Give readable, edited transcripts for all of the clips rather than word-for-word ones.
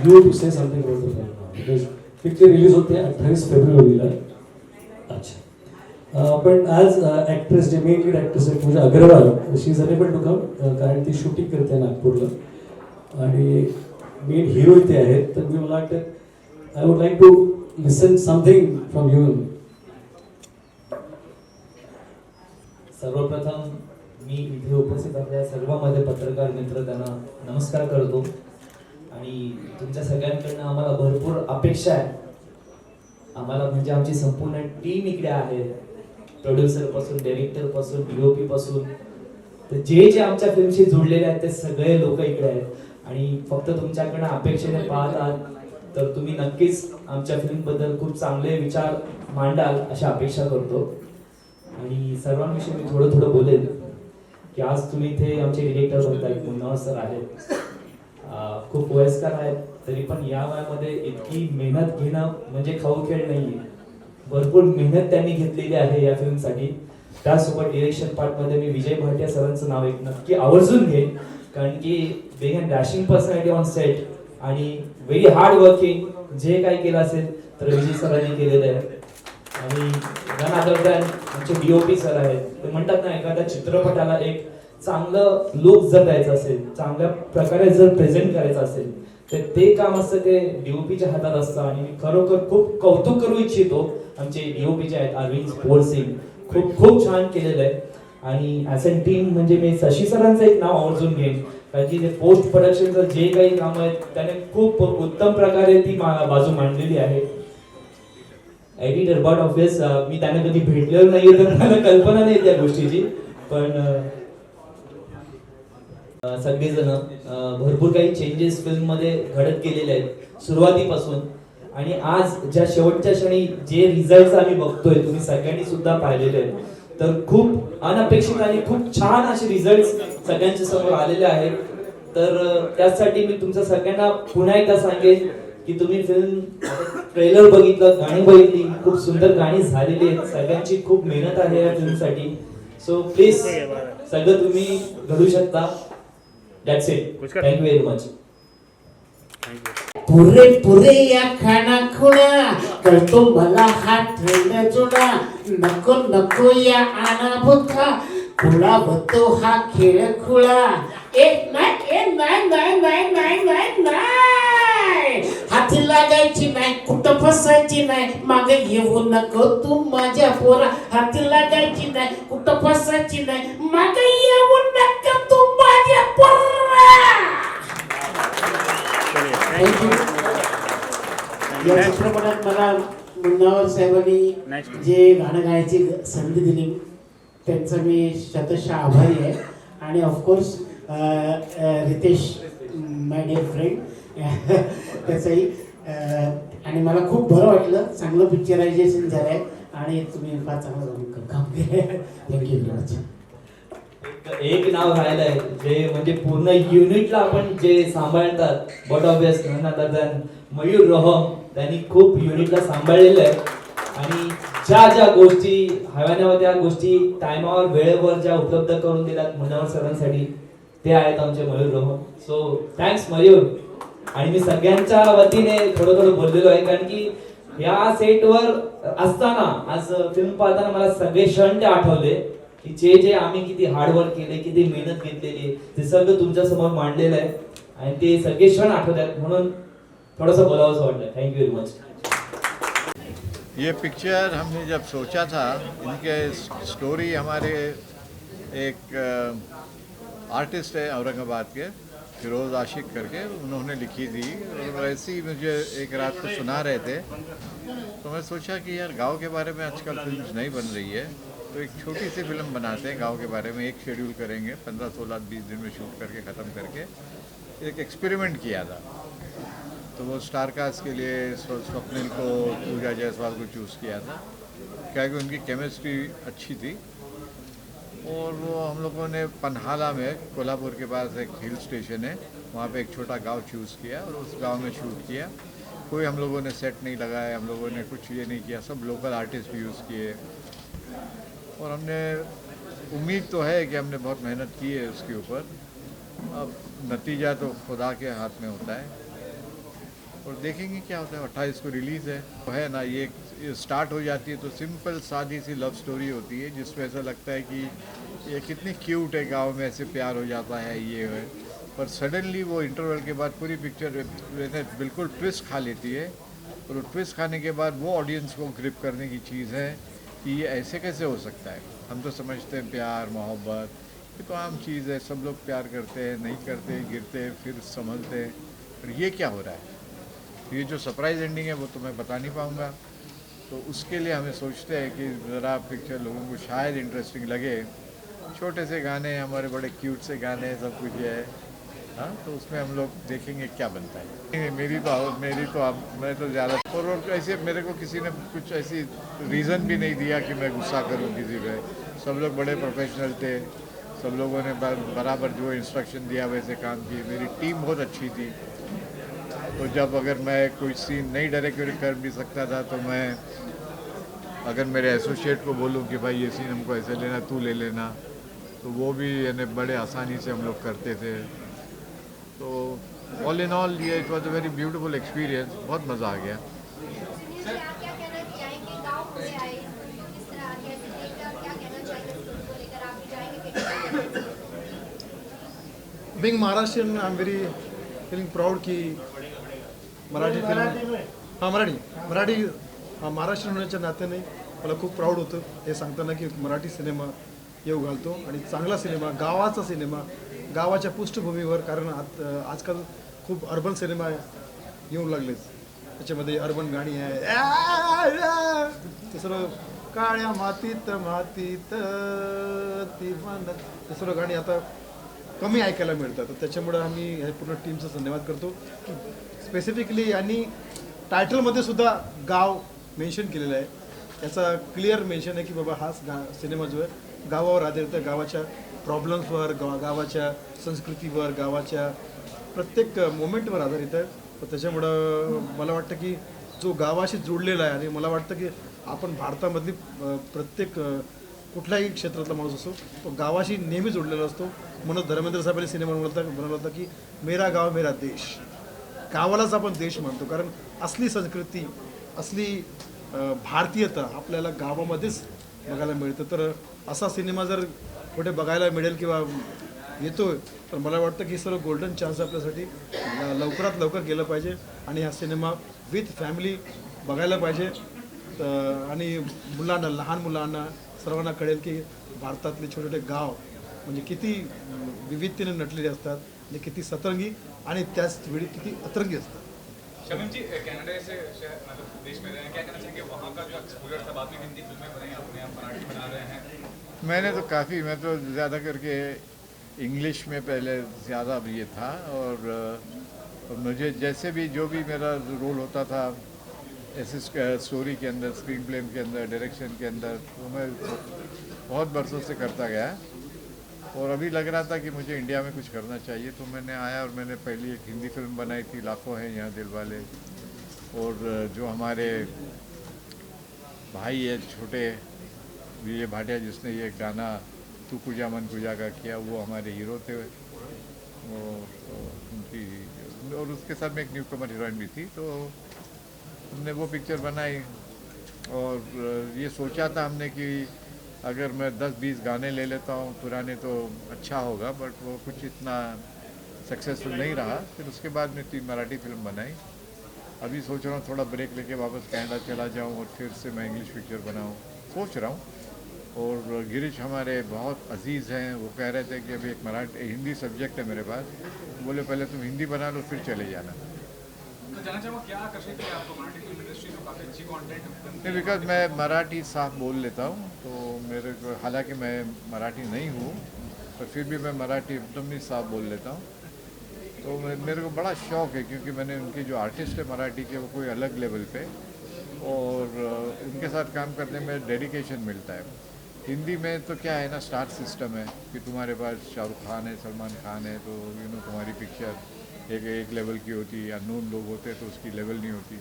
you to say something about the film now because picture release होते 28 फेब्रुवारीला. अच्छा. पण आज ॲक्ट्रेस जे मेन लीड ॲक्ट्रेस आहे Pooja Agarwal she is unable to come कारण ती शूटिंग करते नागपूरला आणि मेन हिरो इथे आहेत. तर मी मला वाटतं I would like to listen something from you. सर्वप्रथम मी इथे उपस्थित असलेल्या सर्व माझे पत्रकार मित्र त्यांना नमस्कार करतो आणि तुमच्या सगळ्यांकडनं आम्हाला भरपूर अपेक्षा आहे. आम्हाला म्हणजे आमची संपूर्ण टीम इकडे आहे, प्रोड्युसर पासून डायरेक्टर पासून DOP पासून, तर जे जे आमच्या फिल्मशी जोडलेले आहेत ते सगळे लोक इकडे आहेत आणि फक्त तुमच्याकडनं अपेक्षेने पाहत आहात तर तुम्ही नक्कीच आमच्या फिल्मबद्दल खूप चांगले विचार मांडाल अशी अपेक्षा करतो. आणि सर्वांविषयी मी थोडं बोलेन की आज तुम्ही इथे आमचे डिरेक्टर बघताय मुन्नावर सर आहेत, खूप वयस्कर आहेत तरी पण या वयामध्ये इतकी मेहनत घेणं म्हणजे खाऊ खेळ नाहीये. भरपूर मेहनत त्यांनी घेतलेली आहे या फिल्मसाठी. त्यासोबत डिरेक्शन पार्टमध्ये मी विजय भाटिया सरांचं नाव एक नक्की आवर्जून घेईन कारण की being a dashing personality on set आणि व्हेरी हार्ड वर्किंग जे काही केलं असेल तर विजय सरांनी केलेलं आहे. आणि आमचे DOP सर आहेत. ते म्हणतात ना एखाद्या चित्रपटाला एक चांगलं लुक जर द्यायचं असेल, चांगल्या प्रकारे जर प्रेझेंट करायचं असेल तर ते काम असतं ते DOPच्या हातात असतं. आणि मी खरोखर खूप कौतुक करू इच्छितो आमचे DOP जे आहेत अरविंद स्पोर्ट सिंग, खूप छान केलेलं आहे. आणि ॲज अ टीम म्हणजे मी शशी सरांचं एक नाव आवर्जून घेईन कारण की ते पोस्ट प्रोडक्शनचं जे काही काम आहेत त्याने खूप उत्तम प्रकारे ती बाजू मांडलेली आहे. एडिटर बट ऑफिस मी त्यांना कधी भेटलेलं नाहीये तर मला कल्पना नाही त्या गोष्टीची. पण सगळेजण भरपूर काही चेंजेस फिल्म मध्ये घडत गेलेले आहेत सुरुवातीपासून आणि आज ज्या शेवटच्या क्षणी जे रिझल्ट आम्ही बघतोय तुम्ही सगळ्यांनी सुद्धा पाहिलेले आहेत तर खूप अनपेक्षित आणि खूप छान असे रिझल्ट सगळ्यांच्या समोर आलेले आहेत. तर त्यासाठी मी तुमच्या सगळ्यांना पुन्हा एकदा सांगेन की तुम्ही फिल्म ट्रेलर बघितलं, गाणी बघितली, खूप सुंदर गाणी झालेली आहेत, सगळ्यांची खूप मेहनत आहे या फिल्मसाठी. सो प्लीज सगळं तुम्ही घडू शकता. That's it. Thank you very much. पुरे पुरे या खाना खुणा करतो मला हा ट्रेंड जुना नको नको या आना बुद्धा खुळा बतो हा खेळ खुळा. एक नाही हाती लागायची नाही, कुठं फसायची नाही, मागे येऊ नको तू माझ्या पोरा. हाती लागायची नाही, कुठं फसायची नाही, मागे येऊ नको तू माझ्या पोरा. या चित्रपटात मला मुन्नावर साहेबांनी जे गाणं गायची संधी दिली त्यांचं मी शतशः आभारी आहे. आणि of course Ritesh my dear friend त्याचंही. आणि मला खूप बरं वाटलं, चांगलं पिक्चरायझेशन झालं आहे आणि तुम्ही फार चांगलं काम केलं. Thank you very much. एक नाव राहिलंय जे म्हणजे पूर्ण युनिटला आपण जे सांभाळतात बट ऑब्वियस मयूर रोहम त्यांनी खूप युनिटला सांभाळलेलं आहे आणि ज्या गोष्टी हव्या त्या गोष्टी टायमावर वेळेवर ज्या उपलब्ध करून दिल्यात मुन्नावर सरांसाठी ते आहेत आमचे मयूर रोहम. सो थँक्स मयूर. आणि मी सगळ्यांच्या वतीने थोडं बोललेलो आहे कारण की या सेटवर असताना आज फिल्म पाहताना मला सगळे क्षण ते आठवले की जे आम्ही किती हार्डवर्क केले, किती मेहनत घेतलेली ते सगळं तुमच्या समोर मांडलेलं आहे आणि ते सगळे क्षण आठवतात म्हणून थोडंसं बोलावंसं वाटलं. Thank you very much. ये पिक्चर हमने जब सोचा था, इनके स्टोरी हमारे एक आर्टिस्ट है औरंगाबाद के फिरोज़ आशिक करके उन्होंने लिखी थी और ऐसे ही मुझे एक रात को सुना रहे थे तो मैं सोचा कि यार गांव के बारे में आजकल फिल्म नहीं बन रही है तो एक छोटी सी फिल्म बनाते हैं गांव के बारे में. एक शेड्यूल करेंगे 15, 16, 20 दिन में शूट करके ख़त्म करके. एक एक्सपेरिमेंट किया था तो वो स्टार कास्ट के लिए स्वप्निल को, पूजा जायसवाल को चूज़ किया था क्या कि उनकी केमिस्ट्री अच्छी थी. और वो हम लोगों ने पन्हाला में कोल्हापुर के पास एक हिल स्टेशन है वहाँ पे एक छोटा गांव चूज़ किया और उस गांव में शूट किया. कोई हम लोगों ने सेट नहीं लगाया, हम लोगों ने कुछ ये नहीं किया, सब लोकल आर्टिस्ट यूज़ किए. और हमने उम्मीद तो है कि हमने बहुत मेहनत की है उसके ऊपर. अब नतीजा तो खुदा के हाथ में होता है. और देखेंगे क्या होता है। 28 को रिलीज़ है, तो है ना, ये स्टार्ट हो जाती है तो सिंपल सादी सी लव स्टोरी होती है जिसमें ऐसा लगता है कि ये कितनी क्यूट है, गांव में ऐसे प्यार हो जाता है, ये है। पर सडनली वो इंटरवल के बाद पूरी पिक्चर बिल्कुल ट्विस्ट खा लेती है, और वो ट्विस्ट खाने के बाद वो ऑडियंस को ग्रिप करने की चीज़ है कि ये ऐसे कैसे हो सकता है। हम तो समझते हैं प्यार मोहब्बत ये तो आम चीज़ है, सब लोग प्यार करते हैं, नहीं करते हैं, गिरते हैं, फिर संभलते हैं, पर ये क्या हो रहा है। ये जो सरप्राइज एंडिंग है वो तो मैं बता नहीं पाऊँगा। तो उसके लिए हमें सोचते हैं कि ज़रा पिक्चर लोगों को शायद इंटरेस्टिंग लगे। छोटे से गाने, हमारे बड़े क्यूट से गाने, सब कुछ है। हाँ, तो उसमें हम लोग देखेंगे क्या बनता है। मैं तो ज़्यादा और ऐसे मेरे को किसी ने कुछ ऐसी रीज़न भी नहीं दिया कि मैं गुस्सा करूँ किसी पे। सब लोग बड़े प्रोफेशनल थे, सब लोगों ने बराबर जो इंस्ट्रक्शन दिया वैसे काम की। मेरी टीम बहुत अच्छी थी, तो जब अगर मैं कोई सीन नहीं डायरेक्ट कर भी सकता था तो मैं अगर मेरे एसोसिएट को बोलूं कि भाई ये सीन हमको ऐसे लेना, तू ले लेना, तो वो भी यानी बड़े आसानी से हम लोग करते थे। तो ऑल इन ऑल ये it was a very beautiful experience, बहुत मज़ा आ गया। Being Maharashtrian, I'm very feeling proud की मराठी फिल्म मराठी महाराष्ट्रीयन होण्याच्या नात्याने मला खूप प्राऊड होतं हे सांगताना की मराठी सिनेमा येऊ घालतो आणि चांगला सिनेमा, गावाचा सिनेमा, गावाच्या पृष्ठभूमीवर. कारण आजकाल खूप अर्बन सिनेमा येऊ लागलेच, त्याच्यामध्ये अर्बन गाणी आहे, ते सर्व काळ्या मातीत मातीत ती म्हणत, ते सर्व गाणी आता कमी ऐकायला मिळतात. तर त्याच्यामुळे आम्ही ह्या पूर्ण टीमचा धन्यवाद करतो की स्पेसिफिकली आणि टायटलमध्ये सुद्धा गाव मेन्शन केलेलं आहे. याचा क्लिअर मेन्शन आहे की बाबा हा सिनेमा जो आहे गावावर आधारित आहे, गावाच्या प्रॉब्लेम्सवर, गावाच्या संस्कृतीवर, गावाच्या प्रत्येक मोमेंटवर आधारित आहे. तर त्याच्यामुळं मला वाटतं की जो गावाशी जोडलेला आहे, आणि मला वाटतं की आपण भारतामधली प्रत्येक कुठल्याही क्षेत्रातला माणूस असो तो गावाशी नेहमी जोडलेला असतो. म्हणून धर्मेंद्र साहेबांनी सिनेमा बनवला होता की मेरा गाव मेरा देश. गावालाच आपण देश म्हणतो, कारण असली संस्कृती, असली भारतीयता आपल्याला गावामध्येच बघायला मिळतं. तर असा सिनेमा जर कुठे बघायला मिळेल किंवा येतो तर मला वाटतं की सर्व गोल्डन चान्स आपल्यासाठी लवकरात लवकर गेलं पाहिजे आणि हा सिनेमा विथ फॅमिली बघायला पाहिजे. आणि मुलांना, लहान मुलांना सर्वांना कळेल की भारतातले छोटे छोटे गाव म्हणजे किती विविधतेने नटलेले असतात आणि किती सतरंगी आणि त्याच वेळी किती अतरंगी असतात. शमीम जी, कनाडा से मतलब देश में रहे हैं, क्या कहना चाहेंगे वहाँ का जो एक्सपोजर था, बाद में हिंदी फिल्में बनाई आपने, आप मराठी बना रहे हैं? मैं तो ज़्यादा करके इंग्लिश में पहले ज़्यादा ये था, और मुझे जैसे भी जो भी मेरा रोल होता था ऐसे स्टोरी के अंदर, स्क्रीन प्ले के अंदर, डायरेक्शन के अंदर, तो मैं बहुत बरसों से करता गया. और अभी लग रहा था कि मुझे इंडिया में कुछ करना चाहिए, तो मैंने आया और मैंने पहली एक हिंदी फिल्म बनाई थी, लाखों हैं यहाँ दिल वाले. और जो हमारे भाई है छोटे विजय भाटिया, जिसने ये गाना तू कुजा मन कुजा का किया, वो हमारे हीरो थे. उनकी और उसके साथ में एक न्यू कमर हीरोइन भी थी. तो हमने वो पिक्चर बनाई, और ये सोचा था हमने कि अगर मैं 10-20 गाने ले लेता हूँ पुराने तो अच्छा होगा, बट वो कुछ इतना सक्सेसफुल नहीं रहा. फिर उसके बाद में 3 मराठी फिल्म बनाई. अभी सोच रहा हूँ थोड़ा ब्रेक लेके वापस कनाडा चला जाऊँ और फिर से मैं इंग्लिश पिक्चर बनाऊँ, सोच रहा हूँ. और गिरीश हमारे बहुत अजीज़ हैं, वो कह रहे थे कि अभी एक हिंदी सब्जेक्ट है मेरे पास, बोले पहले तुम हिंदी बना लो फिर चले जाना. तो जानना चाहूँगा क्या आकर्षित किया आपको मराठी फिल्म इंडस्ट्री में, काफ़ी अच्छी कंटेंट नहीं, बिकॉज मैं मराठी साफ बोल लेता हूँ, तो मेरे को, हालांकि मैं मराठी नहीं हूँ पर फिर भी मैं मराठी एकदम ही साफ बोल लेता हूँ. तो मेरे को बड़ा शौक़ है, क्योंकि मैंने उनके जो आर्टिस्ट है मराठी के, वो कोई अलग लेवल पे, और उनके साथ काम करने में डेडिकेशन मिलता है. हिंदी में तो क्या है ना, स्टार सिस्टम है कि तुम्हारे पास शाहरुख खान है, सलमान खान है, तो तुम्हारी पिक्चर एक लेवल की होती है, अननोन लोग होते हैं तो उसकी लेवल नहीं होती.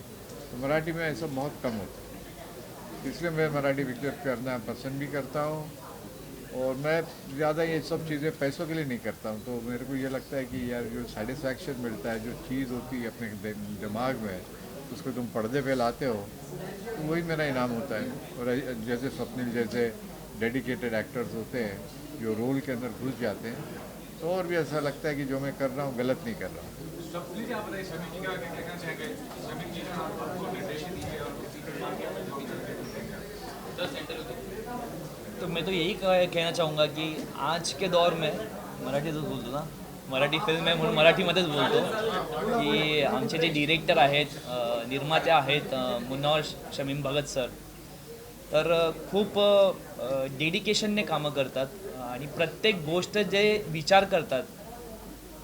तो मराठी में ऐसा बहुत कम होता है, इसलिए मैं मराठी पिक्चर करना पसंद भी करता हूँ. और मैं ज़्यादा ये सब चीज़ें पैसों के लिए नहीं करता हूँ, तो मेरे को ये लगता है कि यार जो सेटिस्फैक्शन मिलता है, जो चीज़ होती है अपने दिमाग में, उसको तुम पर्दे पे लाते हो, तो वही मेरा इनाम होता है। और जैसे स्वप्निल जैसे डेडिकेटेड एक्टर्स होते हैं जो रोल के अंदर घुस जाते हैं, तो और भी ऐसा लगता है कि जो मैं कर रहा हूँ गलत नहीं कर रहा हूँ। सबसे जी आप बताइए शमी जी का क्या कहना चाहेंगे? शमी जी ने आपको निर्देशन दिए और उसी के बाद क्या तो मैं तो यही कहना चाहूँगा कि आज के दौर में मराठीतच बोलतो ना, मराठी फिल्म आहे म्हणून मराठीमध्येच बोलतो की आमचे जे डिरेक्टर आहेत, निर्माते आहेत, मुन्नावर शमीम भगत सर, तर खूप डेडिकेशनने कामं करतात आणि प्रत्येक गोष्ट जे विचार करतात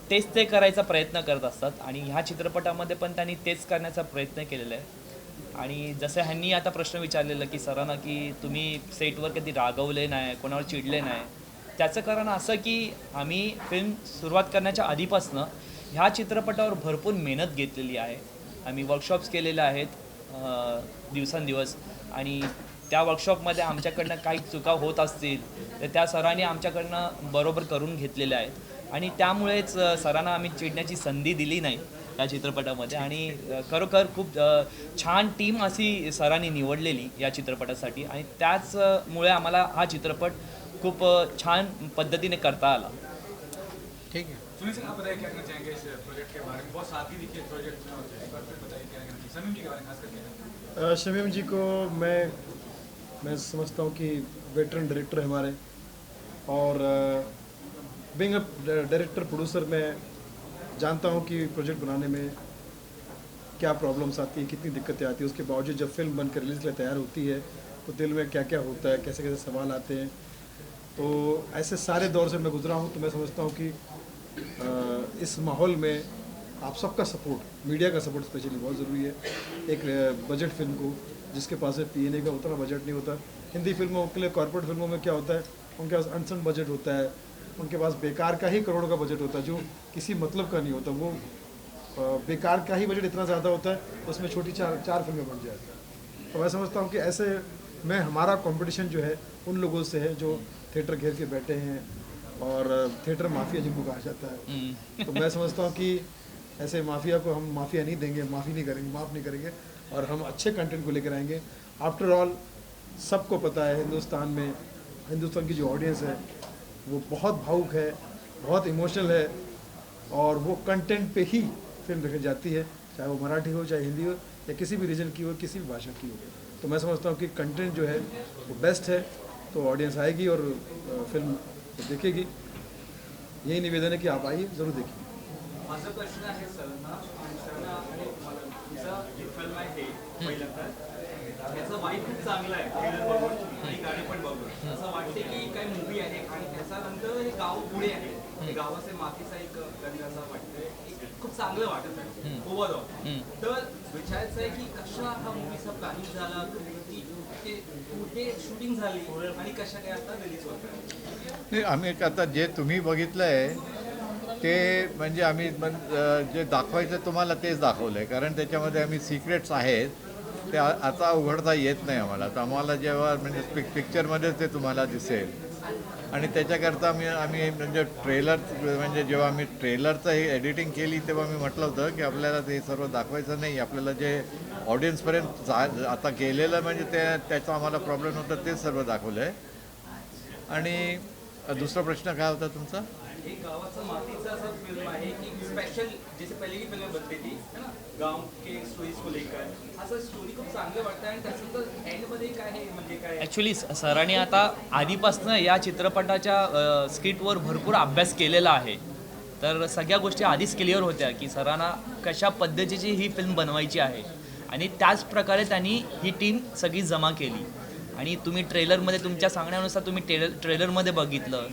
तेच ते करायचा प्रयत्न करत असतात आणि ह्या चित्रपटामध्ये पण त्यांनी तेच करण्याचा प्रयत्न केलेला आहे. आणि जसं ह्यांनी आता प्रश्न विचारलेला की सरांना की तुम्ही सेटवर कधी रागवले नाही, कोणावर चिडले नाही, त्याचं कारण असं की आम्ही फिल्म सुरुवात करण्याच्या आधीपासनं ह्या चित्रपटावर भरपूर मेहनत घेतलेली आहे. आम्ही वर्कशॉप्स केलेले आहेत दिवसेंदिवस आणि त्या वर्कशॉपमध्ये आमच्याकडनं काही चुका होत असतील तर त्या सरांनी आमच्याकडनं बरोबर करून घेतलेल्या आहेत आणि त्यामुळेच सरांना आम्ही चिडण्याची संधी दिली नाही या चित्रपटामध्ये. आणि खरोखर खूप छान टीम अशी सरांनी निवडलेली या चित्रपटासाठी आणि त्याचमुळे आम्हाला हा चित्रपट खूप छान पद्धतीने करता आला. ठीक है, सुनील सिंह आप बताइए क्या कहना चाहेंगे इस प्रोजेक्ट के बारे में? बहुत साथी दिखे प्रोजेक्ट में, और एक बार फिर बताइए क्या कहना चाहिए शमीम जी के बारे में खास करके? शमीम जी को मैं समझता हूँ कि वेटरन डायरेक्टर है हमारे, और बीइंग अ डायरेक्टर प्रोड्यूसर मैं जानता हूँ कि प्रोजेक्ट बनाने में क्या प्रॉब्लम्स आती हैं, कितनी दिक्कतें आती हैं. उसके बावजूद जब फिल्म बनकर रिलीज़ के लिए तैयार होती है तो दिल में क्या क्या होता है, कैसे कैसे सवाल आते हैं. तो ऐसे सारे दौर से मैं गुजरा हूँ, तो मैं समझता हूँ कि इस माहौल में आप सबका सपोर्ट, मीडिया का सपोर्ट स्पेशली बहुत ज़रूरी है. एक बजट फिल्म को जिसके पास है पीएनए का उतना बजट नहीं होता. हिंदी फिल्मों के लिए, कॉर्पोरेट फिल्मों में क्या होता है, उनके पास अनसन बजट होता है, उनके पास बेकार का ही करोड़ का बजट होता है जो किसी मतलब का नहीं होता. वो बेकार का ही बजट इतना ज़्यादा होता है उसमें छोटी चार फिल्में बन जाती हैं. तो मैं समझता हूँ कि ऐसे में हमारा कंपटीशन जो है उन लोगों से है जो थिएटर घेर के बैठे हैं और थिएटर माफिया जिनको कहा जाता है. तो मैं समझता हूँ कि ऐसे माफिया को हम माफिया नहीं देंगे, माफ़ी नहीं करेंगे, माफ़ नहीं करेंगे, और हम अच्छे कंटेंट को लेकर आएंगे. आफ्टर ऑल सबको पता है हिंदुस्तान की जो ऑडियंस है वो बहुत भावुक है, बहुत इमोशनल है, और वो कंटेंट पे ही फिल्म देखी जाती है, चाहे वो मराठी हो, चाहे हिंदी हो, या किसी भी रीजन की हो, किसी भी भाषा की हो. तो मैं समझता हूँ कि कंटेंट जो है वो बेस्ट है, तो ऑडियंस आएगी और फिल्म देखेगी. यही निवेदन है कि आप आइए, ज़रूर देखिए. माझा प्रश्न आहे सरांना आणि तुमचं जी फिल्म आहे हे पहिल्यांदा त्याचा वाईब खूप चांगला आहे, ट्रेलर बघून आणि गाणी पण बघून असं वाटते की काय मूवी आहे आणि त्याच्यानंतर हे गाव पुढे आहे, हे गावाचे मातीचा एक गंध असं वाटतंय, खूप चांगलं वाटत आहे ओव्हरऑल. तर विचारायचं आहे की कशा हा मूवीचा प्लॅनिंग झाला, की ते कुठे शूटिंग झाली आणि कशा काय आता रिलीज होत आहे? नाही, आम्ही आता जे तुम्ही बघितलं आहे ते म्हणजे आम्ही जे दाखवायचं तुम्हाला तेच दाखवलं आहे, कारण त्याच्यामध्ये आम्ही सिक्रेट्स आहेत ते आता उघडता येत नाही आम्हाला. तर आम्हाला जेव्हा म्हणजे पिक्चरमध्येच ते तुम्हाला दिसेल, आणि त्याच्याकरता आम्ही म्हणजे जेव्हा आम्ही ट्रेलरचं हे एडिटिंग केली तेव्हा मी म्हटलं होतं की आपल्याला ते सर्व दाखवायचं नाही, आपल्याला जे ऑडियन्सपर्यंत आता गेलेलं म्हणजे त्याचा आम्हाला प्रॉब्लेम होता तेच सर्व दाखवलं आहे. आणि दुसरा प्रश्न काय होता तुमचा? एक गावाचं मातीचा असा फिल्म आहे की स्पेशल जैसे पहले की फिल्म बनती थी है ना, गांव के स्टोरीज को लेकर असं स्टोरी खूप चांगलं वाटतं. आणि त्याचं तर एंडमध्ये काय आहे म्हणजे काय ॲक्च्युली सरांनी आता आधीपासून या चित्रपटाच्या स्क्रिप्टवर भरपूर अभ्यास केलेला आहे. तर सगळ्या गोष्टी आधीच क्लिअर होत्या की सरांना कशा पद्धतीची ही फिल्म बनवायची आहे आणि त्याच प्रकारे त्यांनी ही टीम सगळी जमा केली. आणि तुम्ही ट्रेलरमध्ये तुमच्या सांगण्यानुसार तुम्ही ट्रेलरमध्ये बघितलं,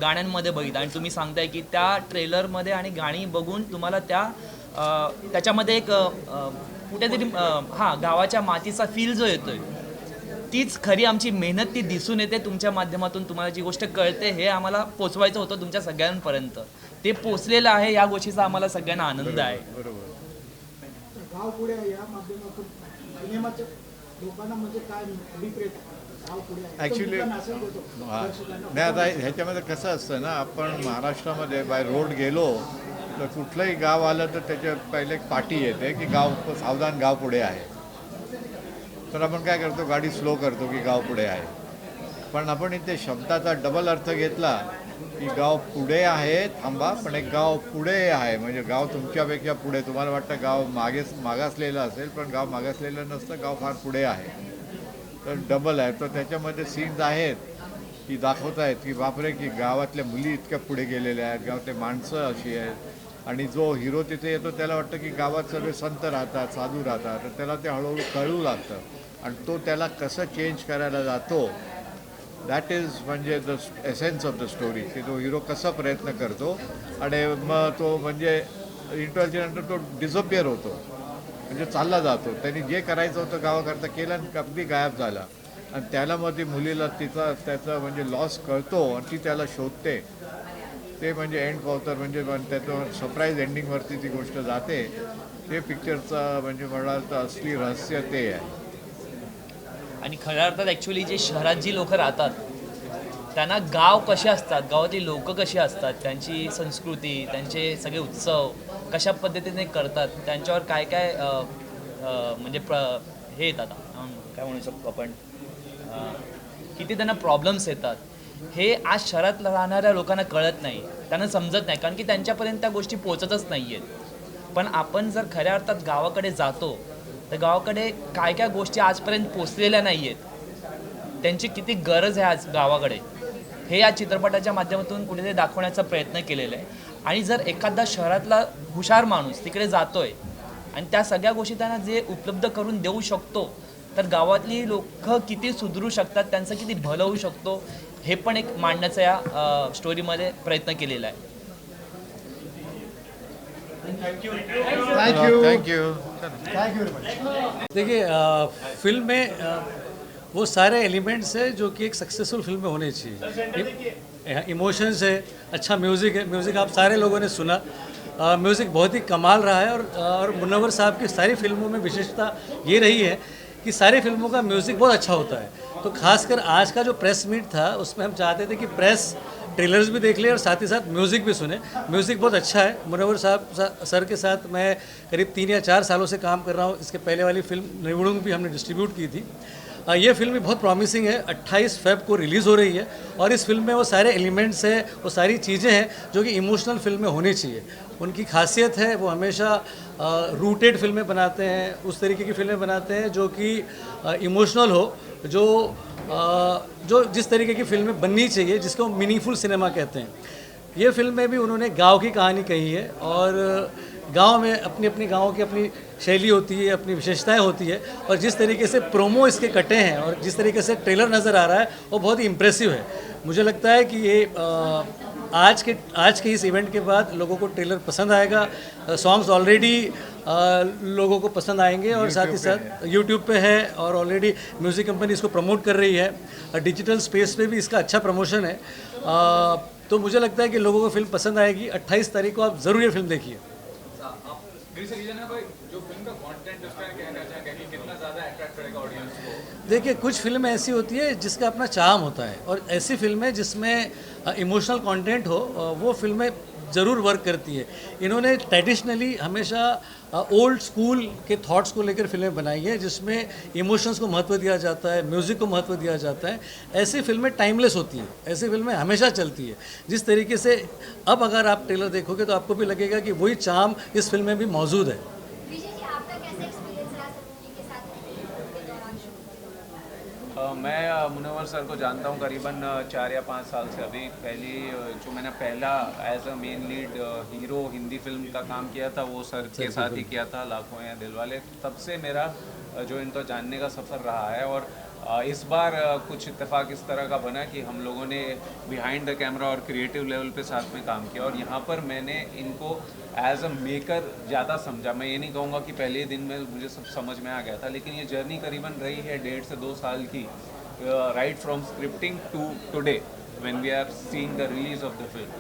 गाण्यांमध्ये बघितलं, आणि तुम्ही सांगताय की त्या ट्रेलरमध्ये आणि गाणी बघून तुम्हाला त्याच्यामध्ये एक कुठेतरी गावाच्या मातीचा फील जो येतोय, तीच खरी आमची मेहनत ती दिसून येते तुमच्या माध्यमातून. तुम्हाला जी गोष्ट कळते हे आम्हाला पोचवायचं होतं तुमच्या सगळ्यांपर्यंत, ते पोचलेलं आहे. या गोष्टीचा आम्हाला सगळ्यांना आनंद आहे. बरोबर. गाव पुढे या माध्यमातून सिनेमाच्या लोकांना म्हणजे काय अभिप्रेत गाव पुढे आहे. तो ॲक्च्युली कुठला message देतो दर्शकांना? नाही, आता ह्याच्यामध्ये कसं असतं ना, आपण महाराष्ट्रामध्ये बाय रोड गेलो तर कुठलंही गाव आलं तर त्याच्या पहिले एक पाटी येते की गाव सावधान, गाव पुढे आहे. तर आपण काय करतो, गाडी स्लो करतो की गाव पुढे आहे. पण आपण इथे शब्दाचा डबल अर्थ घेतला की गाव पुढे आहे, थांबा, पण एक गाव पुढे आहे, म्हणजे गाव तुमच्यापेक्षा पुढे. तुम्हाला वाटतं गाव मागासलेलं असेल, पण गाव मागासलेलं नसतं, गाव फार पुढे आहे. तर डबल आहे. तर त्याच्यामध्ये सीन्स आहेत की दाखवत आहेत की बापरे, की गावातल्या मुली इतक्या पुढे गेलेल्या आहेत, गावातले माणसं अशी आहेत. आणि जो हिरो तिथे येतो त्याला वाटतं की गावात सगळे संत राहतात, साधू राहतात, तर त्याला ते हळूहळू कळू लागतं. आणि तो त्याला कसं चेंज करायला जातो, दॅट इज म्हणजे the essence of the story, की तो हिरो कसा प्रयत्न करतो आणि मग तो म्हणजे इंटरव्ह्यूच्या नंतर तो डिसअपिअर होतो, म्हणजे चालला जातो. त्यांनी जे करायचं होतं गावाकरता केलं आणि अगदी गायब झाला. आणि त्याला मग ती मुलीला त्याचा म्हणजे लॉस कळतो आणि ती त्याला शोधते. ते म्हणजे एंड पावतर म्हणजे त्याचं सरप्राईज एंडिंगवरती ती गोष्ट जाते. ते पिक्चरचं म्हणजे म्हणाल तर असली रहस्य ते आहे. आणि खऱ्या अर्थात ॲक्च्युली जे शहरात जी लोकं राहतात त्यांना गाव कसे असतात, गावातली लोकं कशी असतात, त्यांची संस्कृती, त्यांचे सगळे उत्सव कशा पद्धतीने करतात, त्यांच्यावर काय काय म्हणजे हे येतात, काय म्हणू शकतो आपण, किती त्यांना प्रॉब्लेम्स येतात, हे आज शहरात राहणाऱ्या लोकांना कळत नाही, त्यांना समजत नाही, कारण की त्यांच्यापर्यंत त्या गोष्टी पोचतच नाही आहेत. पण आपण जर खऱ्या अर्थात गावाकडे जातो तर गावाकडे काय काय गोष्टी आजपर्यंत पोचलेल्या नाही आहेत, त्यांची किती गरज आहे आज गावाकडे, हे या चित्रपटाच्या माध्यमातून कुठेतरी दाखवण्याचा प्रयत्न केलेला आहे. आणि जर एखादा शहरातला हुशार माणूस तिकडे जातोय आणि त्या सगळ्या गोष्टी त्यांना जे उपलब्ध करून देऊ शकतो, तर गावातली लोकं किती सुधरू शकतात, त्यांचं किती भलं होऊ शकतो, हे पण एक मांडण्याचा या स्टोरीमध्ये प्रयत्न केलेला आहे. Thank you thank you. Thank you very much. देखिए फिल्म में वो सारे एलिमेंट्स है जो कि एक सक्सेसफुल फिल्म में होने चाहिए. इमोशंस है, अच्छा म्यूज़िक है, म्यूज़िक आप सारे लोगों ने सुना, म्यूज़िक बहुत ही कमाल रहा है. और मुनव्वर साहब की सारी फिल्मों में विशेषता ये रही है कि सारी फिल्मों का म्यूज़िक बहुत अच्छा होता है. तो खासकर आज का जो प्रेस मीट था उसमें हम चाहते थे कि प्रेस ट्रेलर्स भी देख ले और साथ ही साथ म्यूज़िक भी सुने. म्यूज़िक बहुत अच्छा है. मुनव्वर साहब सर के साथ मैं करीब 3 या 4 सालों से काम कर रहा हूँ. इसके पहले वाली फिल्म निवड़ूंग भी हमने डिस्ट्रीब्यूट की थी. ये फिल्म भी बहुत प्रॉमिसिंग है. 28 फेब को रिलीज़ हो रही है और इस फिल्म में वो सारे एलिमेंट्स हैं, वो सारी चीज़ें हैं जो कि इमोशनल फिल्म में होनी चाहिए. उनकी खासियत है वो हमेशा रूटेड फिल्में बनाते हैं, उस तरीके की फिल्में बनाते हैं जो कि इमोशनल हो, जो जिस तरीके की फिल्में बननी चाहिए, जिसको मीनिंगफुल सिनेमा कहते हैं. ये फिल्म में भी उन्होंने गांव की कहानी कही है और गांव में अपनी अपनी गाँव की अपनी शैली होती है, अपनी विशेषताएं होती है. और जिस तरीके से प्रोमो इसके कटे हैं और जिस तरीके से ट्रेलर नज़र आ रहा है वो बहुत ही इम्प्रेसिव है. मुझे लगता है कि ये आज के इस इवेंट के बाद लोगों को ट्रेलर पसंद आएगा. सॉन्ग्स ऑलरेडी लोगों को पसंद आएंगे और साथ ही साथ यूट्यूब पे है और ऑलरेडी म्यूज़िक कंपनी इसको प्रमोट कर रही है. डिजिटल स्पेस पे भी इसका अच्छा प्रमोशन है. तो मुझे लगता है कि लोगों को फिल्म पसंद आएगी. 28 तारीख को आप ज़रूर ये फिल्म देखिए. देखिए कुछ फिल्में ऐसी होती है जिसका अपना चार्म होता है और ऐसी फिल्में जिसमें इमोशनल कंटेंट हो वो फिल्में ज़रूर वर्क करती है. इन्होंने ट्रेडिशनली हमेशा ओल्ड स्कूल के थॉट्स को लेकर फिल्में बनाई है जिसमें इमोशंस को महत्व दिया जाता है, म्यूज़िक को महत्व दिया जाता है. ऐसी फिल्में टाइमलेस होती हैं, ऐसी फिल्में हमेशा चलती है. जिस तरीके से अब अगर आप ट्रेलर देखोगे तो आपको भी लगेगा कि वही चार्म इस फिल्म में भी मौजूद है. मैं मुनव्वर सर को जानता हूँ करीबन 4 या 5 साल से. अभी जो मैंने पहला as a main lead hero Hindi film का काम किया था वो सर के साथ ही किया था, लाखों या दिलवाले. तब से मेरा जो इनको जानने का सफ़र रहा है. और इस बार कुछ इत्तेफाक इस तरह का बना कि हम लोगों ने बिहाइंड द कैमरा और क्रिएटिव लेवल पे साथ में काम किया. और यहाँ पर मैंने इनको एज अ मेकर ज़्यादा समझा. मैं ये नहीं कहूँगा कि पहले ही दिन में मुझे सब समझ में आ गया था, लेकिन ये जर्नी करीबन रही है 1.5 से 2 साल की, right from scripting to today when we are seeing the release of the film.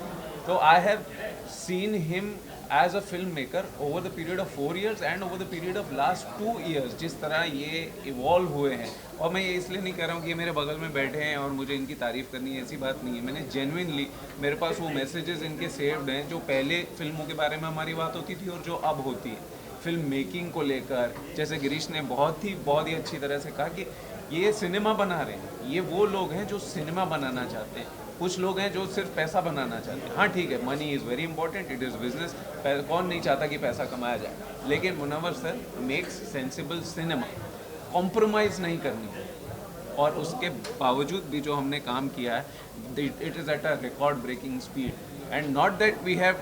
तो I have seen him as a film maker over the period of 4 years and over the period of last 2 years जिस तरह ये evolve हुए हैं, और मैं ये इसलिए नहीं कह रहा हूँ कि ये मेरे बगल में बैठे हैं और मुझे इनकी तारीफ़ करनी है, ऐसी बात नहीं है। मैंने जेन्युइनली, मेरे पास वो मैसेजेस इनके सेव्ड हैं जो पहले फिल्मों के बारे में हमारी बात होती थी और जो अब होती है फिल्म मेकिंग को लेकर। जैसे गिरीश ने बहुत ही अच्छी तरह से कहा कि ये सिनेमा बना रहे हैं, ये वो लोग हैं जो सिनेमा बनाना चाहते हैं, कुछ लोग हैं जो सिर्फ पैसा बनाना चाहते हैं। हाँ ठीक है, money is very important, it is business, कौन नहीं चाहता कि पैसा कमाया जाए, लेकिन Munawar sir makes sensible cinema, compromise नहीं करनी है। और उसके बावजूद भी जो हमने काम किया है, it is at a record breaking speed, and not that we have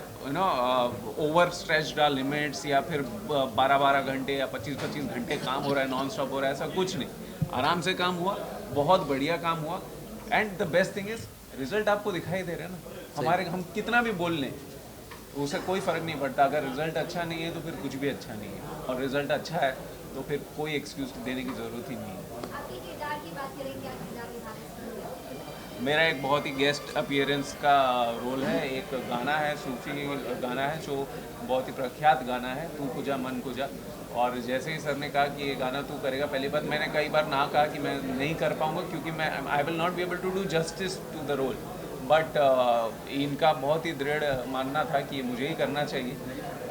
over stretched our limits, या फिर 12-12 घंटे या 25-25 घंटे काम हो रहा है, नॉन स्टॉप हो रहा है, ऐसा कुछ नहीं। आराम से काम हुआ, बहुत बढ़िया काम हुआ, and the best thing is result आपको दिखाई दे रहा है ना। हमारे हम कितना भी बोल लें उससे कोई फ़र्क नहीं पड़ता, अगर रिजल्ट अच्छा नहीं है तो फिर कुछ भी अच्छा नहीं है, और रिजल्ट अच्छा है तो फिर कोई एक्सक्यूज़ देने की ज़रूरत ही नहीं है। मेरा एक बहुत ही गेस्ट अपीयरेंस का रोल है, एक गाना है, सूफी गाना है जो बहुत ही प्रख्यात गाना है, तू कुजा मन कुजा। और जैसे ही सर ने कहा कि ये गाना तू करेगा, पहली बात मैंने कई बार ना कहा कि मैं नहीं कर पाऊँगा क्योंकि मैं I will not be able to do justice to the role, but इनका बहुत ही दृढ़ मानना था कि मुझे ही करना चाहिए।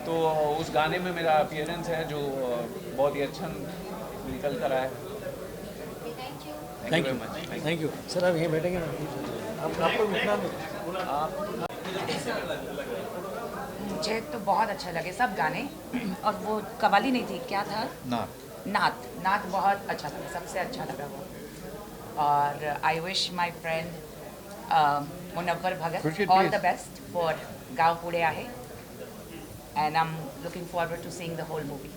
तो उस गाने में मेरा अपीयरेंस है जो बहुत ही अच्छा निकल कर आया। Thank you sir. आप यहीं बैठेंगे ना, आपको उठना नहीं। मुझे तो बहुत अच्छा लगे सब गाने, और वो कवाली नहीं थी, क्या था, नात बहुत अच्छा लगा, सबसे अच्छा लगा वो। और I wish my friend Munawar Bhagat all the best for Gaon Pudhe Aahe, and I am looking forward to seeing the whole movie.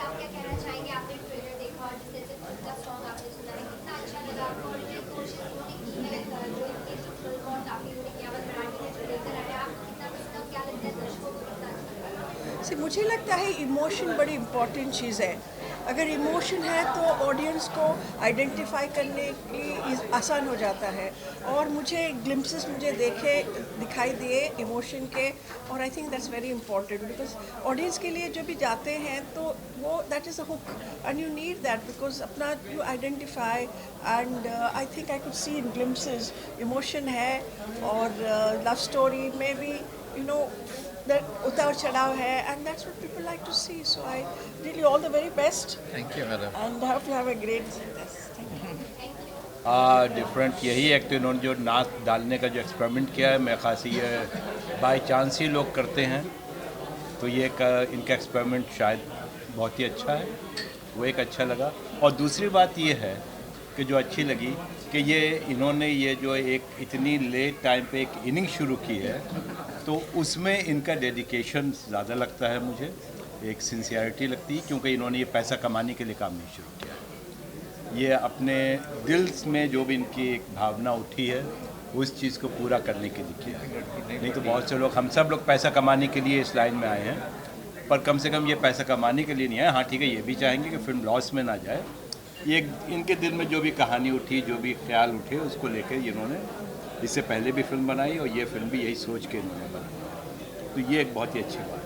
आप क्या कहना चाहेंगे, आपने ट्रेलर देखा और जिस तरह से खुद सॉन्ग आपने सुना है, कितना अच्छा लगा आपको, और ये कोशिश पूरी की है जो इनकी फिल्म और काफ़ी उन्हें किया मराठी में जो लेकर आए, आपको कितना पसंद है, क्या लगता है दर्शकों को कितना अच्छा लगा? मुझे लगता है इमोशन बड़ी इम्पॉर्टेंट चीज़ है। अगर इमोशन है तो ऑडियंस को आइडेंटिफाई करने की आसान हो जाता है, और मुझे ग्लिम्पसेस दिखाई दिए इमोशन के, और I think that's very important because audience के लिए जब भी जाते हैं तो वो that is a hook, and you need that because अपना you identify, and I think I could see in glimpses emotion है, और लव स्टोरी में भी यू नो that उतार चढ़ाव है, and that's what people like to see. So I really all the very best. Thank you, madam. And hope you have a great success. Thank you. Different यही एक तो इन्होंने जो नाच डालने का जो एक्सपेरिमेंट किया है, मैं खासी ये बाय चांस ही लोग करते हैं, तो ये इनका एक्सपेरिमेंट शायद बहुत ही अच्छा है, वो एक अच्छा लगा। और दूसरी बात ये है कि जो अच्छी लगी कि ये इन्होंने ये जो एक इतनी लेट टाइम पे एक इनिंग शुरू की है, तो उसमें इनका डेडिकेशन ज़्यादा लगता है मुझे, एक सिंसियरिटी लगती है, क्योंकि इन्होंने ये पैसा कमाने के लिए काम नहीं शुरू किया, ये अपने दिल में जो भी इनकी एक भावना उठी है उस चीज़ को पूरा करने के लिए किया है। नहीं तो बहुत से लोग, हम सब लोग पैसा कमाने के लिए इस लाइन में आए हैं, पर कम से कम ये पैसा कमाने के लिए नहीं आए। हाँ ठीक है, ये भी चाहेंगे कि फिल्म लॉस में ना जाए। ये इनके दिल में जो भी कहानी उठी, जो भी ख्याल उठे, उसको लेकर इन्होंने इससे पहले भी फिल्म बनाई, और ये फिल्म भी यही सोच के इन्होंने बनाई, तो ये एक बहुत ही अच्छी बात है।